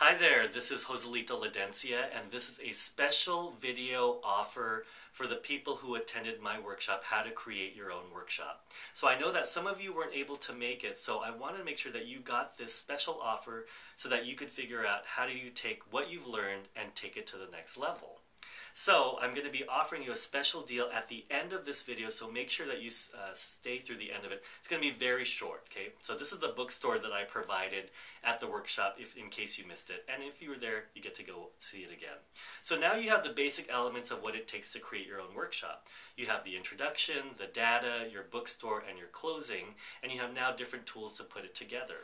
Hi there, this is Joselito Laudencia, and this is a special video offer for the people who attended my workshop, How to Create Your Own Workshop. So I know that some of you weren't able to make it, so I want to make sure that you got this special offer so that you could figure out how do you take what you've learned and take it to the next level. So I'm going to be offering you a special deal at the end of this video, so make sure that you stay through the end of it. It's going to be very short, okay? So this is the bookstore that I provided at the workshop in case you missed it. And if you were there, you get to go see it again. So now you have the basic elements of what it takes to create your own workshop. You have the introduction, the data, your bookstore, and your closing, and you have now different tools to put it together.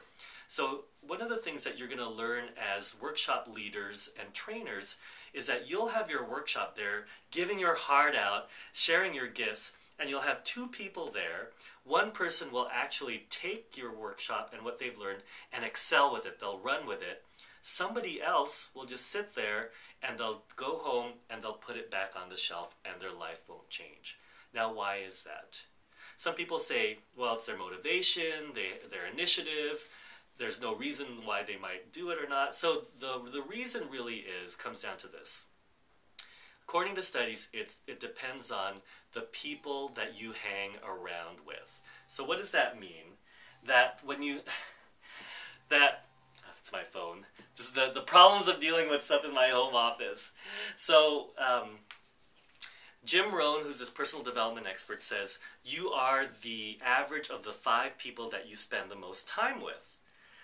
So one of the things that you're going to learn as workshop leaders and trainers is that you'll have your workshop there, giving your heart out, sharing your gifts, and you'll have two people there. One person will actually take your workshop and what they've learned and excel with it. They'll run with it. Somebody else will just sit there and they'll go home and they'll put it back on the shelf and their life won't change. Now, why is that? Some people say, well, it's their motivation, their initiative. There's no reason why they might do it or not. So the reason really comes down to this. According to studies, it depends on the people that you hang around with. So what does that mean? That when you, it's my phone. This is the problems of dealing with stuff in my home office. So Jim Rohn, who's this personal development expert, says, you are the average of the 5 people that you spend the most time with.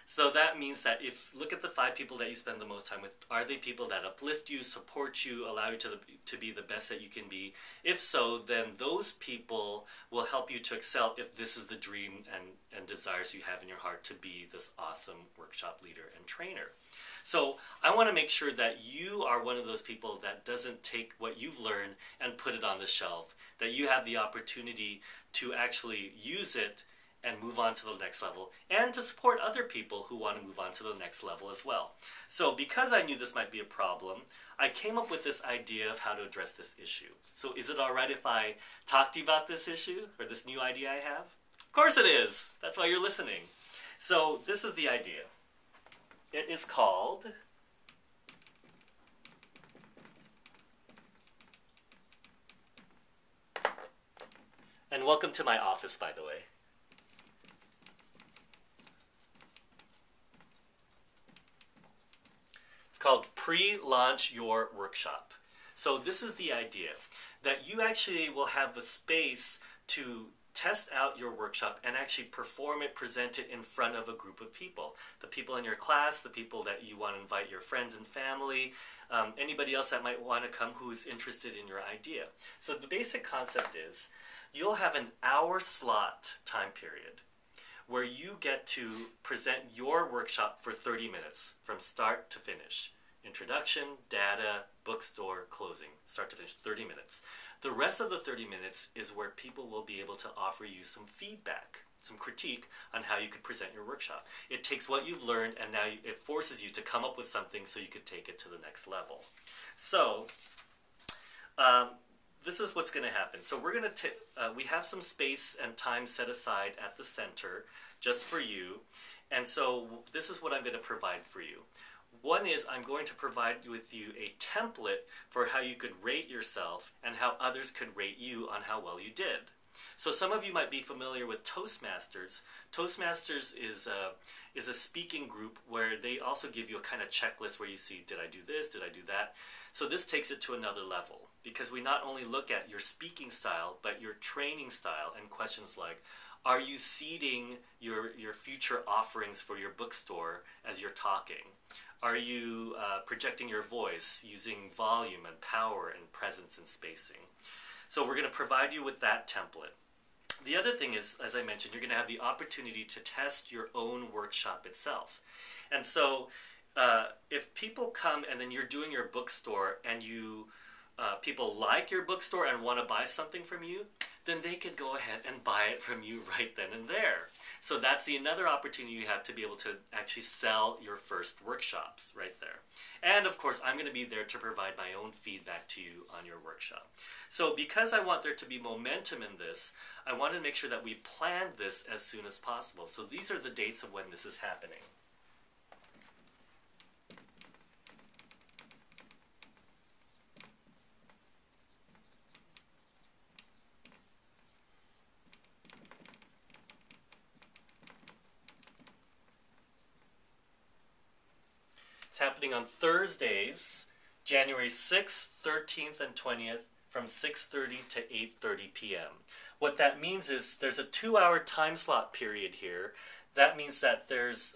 So that means that look at the 5 people that you spend the most time with, are they people that uplift you, support you, allow you to be the best that you can be? If so, then those people will help you to excel if this is the dream and desires you have in your heart to be this awesome workshop leader and trainer. So I want to make sure that you are one of those people that doesn't take what you've learned and put it on the shelf, that you have the opportunity to actually use it and move on to the next level, and to support other people who want to move on to the next level as well. So because I knew this might be a problem, I came up with this idea of how to address this issue. So is it alright if I talk to you about this issue, or this new idea I have? Of course it is! That's why you're listening. So this is the idea. It is called and welcome to my office, by the way. It's called Pre-Launch Your Workshop. So this is the idea, that you actually will have a space to test out your workshop and actually perform it, present it in front of a group of people. The people in your class, the people that you want to invite, your friends and family, anybody else that might want to come who's interested in your idea. So the basic concept is, you'll have an hour slot time period where you get to present your workshop for 30 minutes from start to finish. Introduction, data, bookstore, closing. Start to finish, 30 minutes. The rest of the 30 minutes is where people will be able to offer you some feedback, some critique on how you could present your workshop. It takes what you've learned and now it forces you to come up with something so you could take it to the next level. So, this is what's going to happen. So we're going to we have some space and time set aside at the center just for you. And so this is what I'm going to provide for you. One is I'm going to provide with you a template for how you could rate yourself and how others could rate you on how well you did. So some of you might be familiar with Toastmasters. Toastmasters is a speaking group where they also give you a kind of checklist where you see, did I do this, did I do that? So this takes it to another level, because we not only look at your speaking style, but your training style, and questions like, are you seeding your future offerings for your bookstore as you're talking? Are you projecting your voice using volume and power and presence and spacing? So we're going to provide you with that template. The other thing is, as I mentioned, you're going to have the opportunity to test your own workshop itself. And so if people come and then you're doing your bookstore and people like your bookstore and want to buy something from you, then they could go ahead and buy it from you right then and there. So that's another opportunity you have to be able to actually sell your first workshops right there. And of course, I'm going to be there to provide my own feedback to you on your workshop. So because I want there to be momentum in this, I want to make sure that we plan this as soon as possible. So these are the dates of when this is happening. It's happening on Thursdays, January 6th, 13th, and 20th from 6:30 to 8:30 p.m. What that means is there's a 2-hour time slot period here. That means that there's,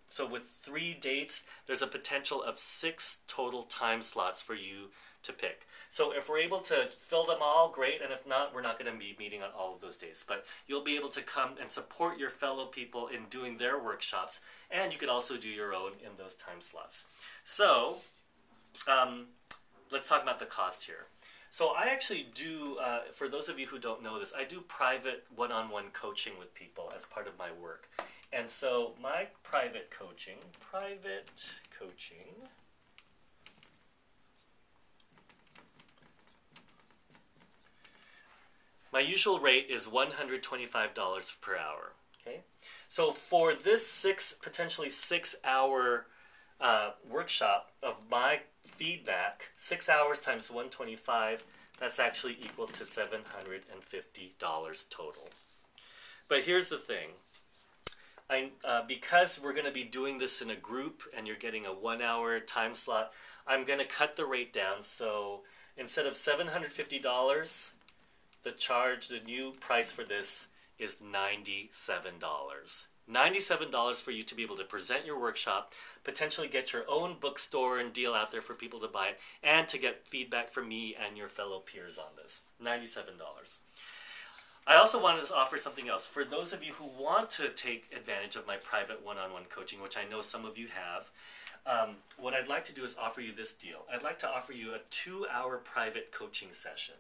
so with 3 dates, there's a potential of 6 total time slots for you to pick. So if we're able to fill them all, great, and if not, we're not going to be meeting on all of those days. But you'll be able to come and support your fellow people in doing their workshops, and you could also do your own in those time slots. So let's talk about the cost here. So I actually do, for those of you who don't know this, I do private one-on-one coaching with people as part of my work. And so my private coaching, my usual rate is $125 per hour. Okay, so for this potentially 6-hour workshop of my feedback, 6 hours times 125, that's actually equal to $750 total. But here's the thing. Because we're going to be doing this in a group and you're getting a 1-hour time slot, I'm going to cut the rate down. So instead of $750, the new price for this is $97. $97 for you to be able to present your workshop, potentially get your own bookstore and deal out there for people to buy it, and to get feedback from me and your fellow peers on this. $97. I also wanted to offer something else. For those of you who want to take advantage of my private one-on-one coaching, which I know some of you have, what I'd like to do is offer you this deal. I'd like to offer you a 2-hour private coaching session.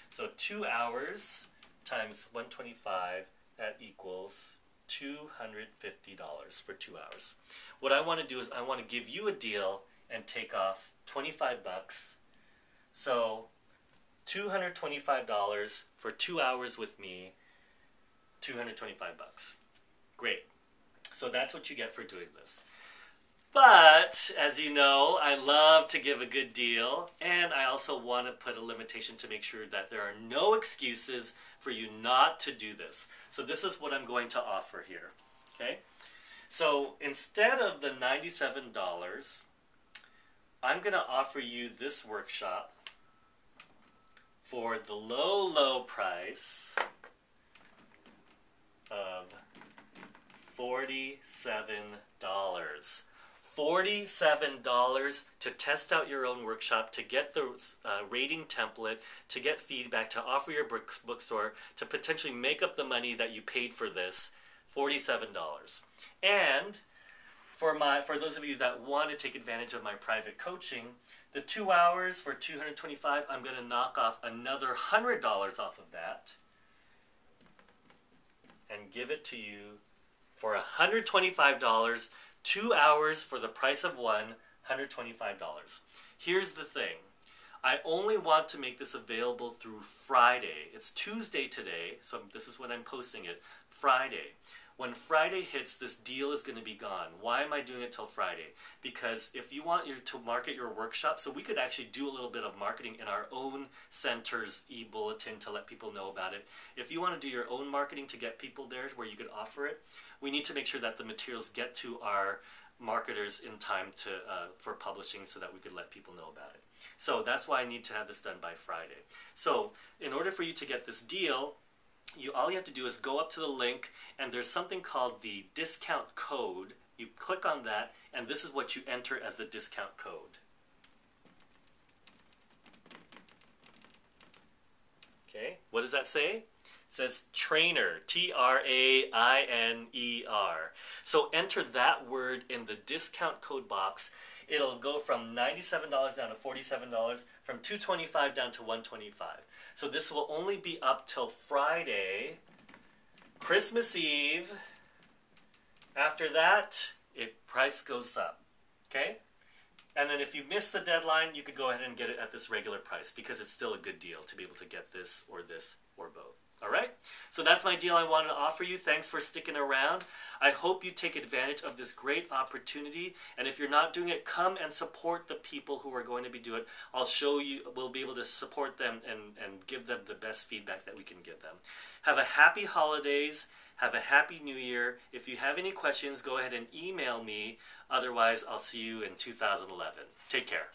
So 2 hours times 125, that equals $250 for 2 hours. What I want to do is I want to give you a deal and take off $25. So $225 for 2 hours with me, $225. Great. So that's what you get for doing this. But, as you know, I love to give a good deal, and I also want to put a limitation to make sure that there are no excuses for you not to do this. So this is what I'm going to offer here. Okay? So instead of the $97, I'm going to offer you this workshop for the low, low price of $47. $47 to test out your own workshop, to get the rating template, to get feedback, to offer your bookstore, to potentially make up the money that you paid for this. $47. And for those of you that want to take advantage of my private coaching, the 2 hours for $225, I'm going to knock off another $100 off of that and give it to you for $125. 2 hours for the price of one, $125. Here's the thing. I only want to make this available through Friday. It's Tuesday today, so this is when I'm posting it. Friday. When Friday hits, this deal is going to be gone. Why am I doing it till Friday? Because if you want to market your workshop, so we could actually do a little bit of marketing in our own center's e-bulletin to let people know about it. If you want to do your own marketing to get people there where you could offer it, we need to make sure that the materials get to our marketers in time for publishing so that we could let people know about it. So that's why I need to have this done by Friday. So in order for you to get this deal, all you have to do is go up to the link, and there's something called the discount code. You click on that, and this is what you enter as the discount code. Okay, what does that say? It says trainer, T-R-A-I-N-E-R. So enter that word in the discount code box. It'll go from $97 down to $47, from $225 down to $125. So this will only be up till Friday, Christmas Eve. After that, price goes up. Okay? And then if you miss the deadline, you could go ahead and get it at this regular price because it's still a good deal to be able to get this or both. All right? So that's my deal I wanted to offer you. Thanks for sticking around. I hope you take advantage of this great opportunity. And if you're not doing it, come and support the people who are going to be doing it. I'll show you, we'll be able to support them and give them the best feedback that we can give them. Have a happy holidays. Have a happy new year. If you have any questions, go ahead and email me. Otherwise, I'll see you in 2011. Take care.